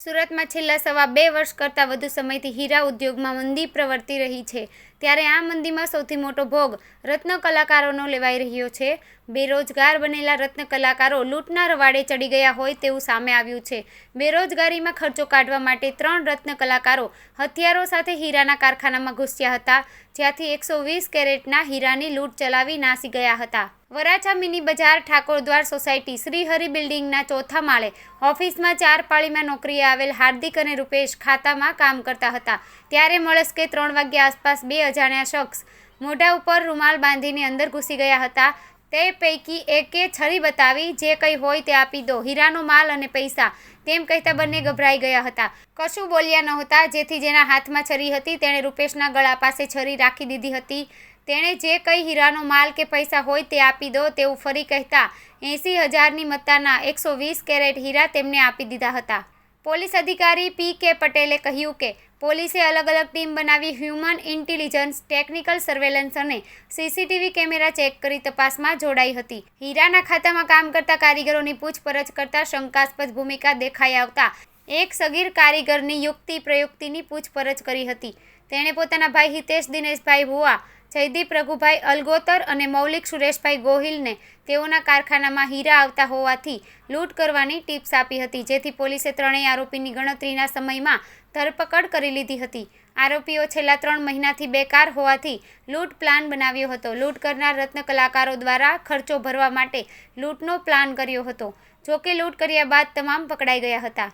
સુરતમાં છેલ્લા સવા 2 વર્ષ કરતાં વધુ સમયથી હીરા ઉદ્યોગમાં મંદી પ્રવર્તી રહી છે, ત્યારે આ મંદીમાં સૌથી મોટો ભોગ રત્ન કલાકારોનો લેવાઈ રહ્યો છે. બેરોજગાર બનેલા રત્ન કલાકારો લૂંટના રવાડે ચડી ગયા હોય તેવું સામે આવ્યું છે. બેરોજગારીમાં ખર્ચો કાઢવા માટે 3 રત્ન કલાકારો હથિયારો સાથે હીરાના કારખાનામાં ઘૂસ્યા હતા, જ્યાંથી 120 કેરેટના હીરાની લૂંટ ચલાવી નાસી ગયા હતા. વરાછા મિની બજાર ઠાકોરદ્વાર સોસાયટી શ્રીહરિ બિલ્ડિંગના 4થા માળે ઓફિસમાં 4 પાળીમાં નોકરીએ આવેલ હાર્દિક અને રૂપેશ ખાતામાં કામ કરતા હતા, ત્યારે મળસ્કે 3 વાગ્યા આસપાસ 2 અજાણ્યા શખ્સ મોઢા ઉપર રૂમાલ બાંધીને અંદર ઘૂસી ગયા હતા. તે પૈકી એકે છરી બતાવી, જે કંઈ હોય તે આપી દો, હીરાનો માલ અને પૈસા, તેમ કહેતા બંને ગભરાઈ ગયા હતા. કશું બોલ્યા નહોતા, જેથી જેના હાથમાં છરી હતી તેણે રૂપેશના ગળા પાસે છરી રાખી દીધી હતી. તેણે જે કંઈ હીરાનો માલ કે પૈસા હોય તે આપી દો તેવું ફરી કહેતા 80,000ની મત્તાના 120 કેરેટ હીરા તેમને આપી દીધા હતા. પોલીસ અધિકારી પી.કે. પટેલે કહ્યું કે પોલીસે અલગ અલગ ટીમ બનાવી હ્યુમન ઇન્ટેલિજન્સ, ટેકનિકલ સર્વેલન્સ અને સીસીટીવી કેમેરા ચેક કરી તપાસમાં જોડાઈ હતી. હીરાના ખાતામાં કામ કરતા કારીગરોની પૂછપરછ કરતા શંકાસ્પદ ભૂમિકા દેખાઈ આવતા એક સગીર કારીગરની યુક્તિ પ્રયુક્તિની પૂછપરછ કરી હતી. તેણે પોતાના ભાઈ હિતેશ દિનેશભાઈ ભુવા, જયદીપ રઘુભાઈ અલગોતર અને મૌલિક સુરેશભાઈ ગોહિલને તેઓના કારખાનામાં હીરા આવતા હોવાથી લૂંટ કરવાની ટિપ્સ આપી હતી, જેથી પોલીસે ત્રણેય આરોપીની ગણતરીના સમયમાં ધરપકડ કરી લીધી હતી. આરોપીઓ છેલ્લા 3 મહિનાથી બેકાર હોવાથી લૂંટ પ્લાન બનાવ્યો હતો. લૂંટ કરનાર રત્ન કલાકારો દ્વારા ખર્ચો ભરવા માટે લૂંટનો પ્લાન કર્યો હતો. જોકે લૂંટ કર્યા બાદ તમામ પકડાઈ ગયા હતા.